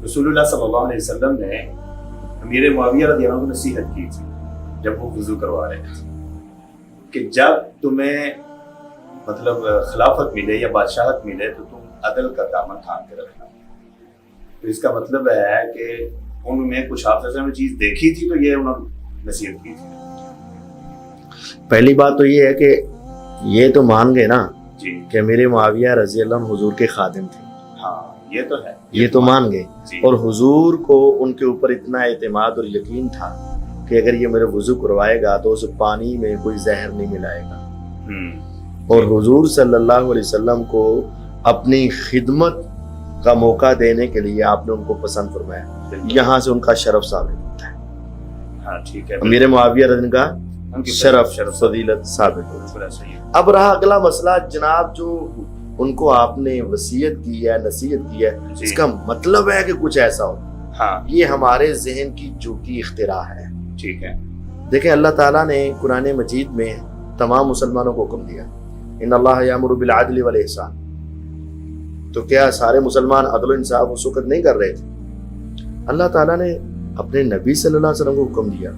رسول اللہ صلی اللہ علیہ وسلم نے امیر معاویہ رضی اللہ عنہ کو نصیحت کی تھی جب وہ وضو کروا رہے تھے کہ جب تمہیں مطلب خلافت ملے یا بادشاہت ملے تو تم عدل کا دامن تھام کے رکھنا. تو اس کا مطلب ہے کہ ان میں کچھ آپ میں چیز دیکھی تھی تو یہ انہوں نے نصیحت کی تھی. پہلی بات تو یہ ہے کہ یہ تو مان گئے نا جی کہ میرے معاویہ رضی اللہ عنہ حضور کے خادم تھے. ہاں یہ تو ہے, یہ تو مان گئے. جی. اور حضور کو ان کے اوپر اتنا اعتماد اور یقین تھا کہ اگر یہ میرے وضو کروائے گا تو اس پانی میں کوئی زہر نہیں ملائے گا. اور حضور صلی اللہ علیہ وسلم کو اپنی خدمت کا موقع دینے کے لیے آپ نے ان کو پسند فرمایا. یہاں سے ان کا شرف ثابت ہوتا ہے. ہاں ٹھیک ہے, میرے معاویہ رضی اللہ عنہ کا ان کی شرف شرف فضیلت ثابت ہوتا ہے. بڑا صحیح ہے. اب رہا اگلا مسئلہ جناب, جو ان کو آپ نے وصیت کی ہے, نصیحت کی ہے, جی. اس کا مطلب ہے کہ کچھ ایسا ہو. ہاں یہ ہمارے ذہن کی جھوٹی اختراع ہے. ٹھیک ہے. دیکھیں اللہ تعالیٰ نے قرآن مجید میں تمام مسلمانوں کو حکم دیا, ان اللہ یامر بالعدل والاحسان. تو کیا سارے مسلمان عدل و انصاف اس وقت نہیں کر رہے تھے؟ اللہ تعالیٰ نے اپنے نبی صلی اللہ علیہ وسلم کو حکم دیا,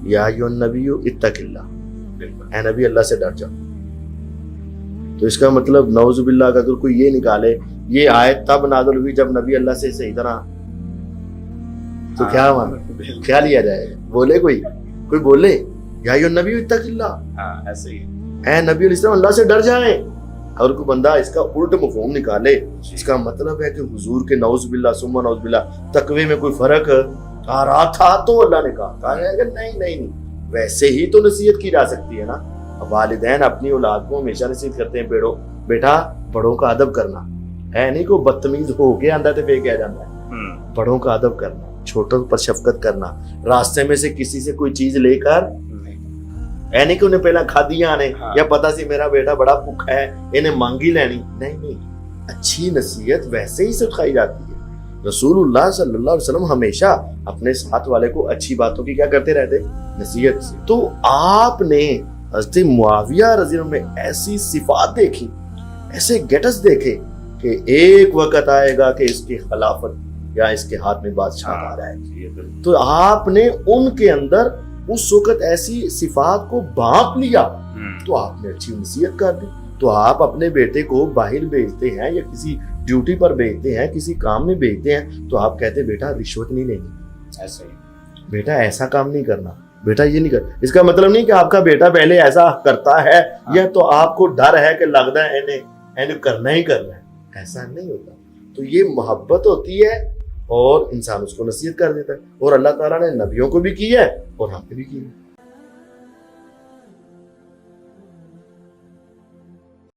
یا ایھا النبی اتق اللہ, بالکل اے نبی اللہ سے ڈر جاؤ. تو اس کا مطلب نعوذ باللہ اگر کوئی یہ نکالے یہ آیت تب نازل ہوئی جب نبی اللہ سے صحیح طرح, تو کیا لیا جائے؟ بولے کوئی بولے یا ایھا النبی اتق اللہ, ہاں ایسے ہی اے نبی علیہ السلام اللہ سے ڈر جائیں. اور کوئی بندہ اس کا الٹ مفہوم نکالے, اس کا مطلب ہے کہ حضور کے نعوذ باللہ ثم نعوذ باللہ تقوی میں کوئی فرق آ رہا تھا تو اللہ نے کہا ہے کہ نہیں, ویسے ہی تو نصیحت کی جا سکتی ہے نا. والدین اپنی اولاد کو ہمیشہ نصیحت کرتے ہیں, بیٹا بڑوں کا ادب کرنا ہے, نہیں کو بدتمیز ہو کے اندھا تے پہ کیا جاتا ہے. بڑوں کا ادب کرنا, چھوٹوں پر شفقت کرنا, راستے میں سے کسی سے کوئی چیز لے کر اے نہیں کہ انہیں پہلا کھادیاں آنے یا پتا سی میرا بیٹا بڑا بھوکا ہے انہیں مانگی لینی. نہیں, اچھی نصیحت ویسے ہی سکھائی جاتی ہے. رسول اللہ صلی اللہ علیہ وسلم ہمیشہ اپنے ساتھ والے کو اچھی باتوں کی کیا کرتے رہتے, نصیحت سے. تو آپ نے حضرت معاویہ رضی اللہ عنہ میں ایسی صفات دیکھی, ایسے گیٹس دیکھے کہ ایک وقت آئے گا کہ اس کی خلافت یا اس کے ہاتھ میں بادشاہ آ رہا ہے. تو آپ نے ان کے اندر اس وقت ایسی صفات کو بھانپ لیا, تو آپ نے اچھی نصیحت کر دی. تو آپ اپنے بیٹے کو باہر بھیجتے ہیں یا کسی ڈیوٹی پر بھیجتے ہیں, کسی کام میں بھیجتے ہیں, تو آپ کہتے ہیں بیٹا رشوت نہیں لینی, ایسے ہی بیٹا ایسا کام نہیں کرنا, بیٹا یہ نہیں کرنا. اس کا مطلب نہیں کہ آپ کا بیٹا پہلے ایسا کرتا ہے یا تو آپ کو ڈر ہے کہ لگتا ہے انہیں کرنا ہی کرنا ہے. ایسا نہیں ہوتا. تو یہ محبت ہوتی ہے اور انسان اس کو نصیحت کر دیتا ہے. اور اللہ تعالیٰ نے نبیوں کو بھی کی ہے اور ہم نے بھی کی ہے.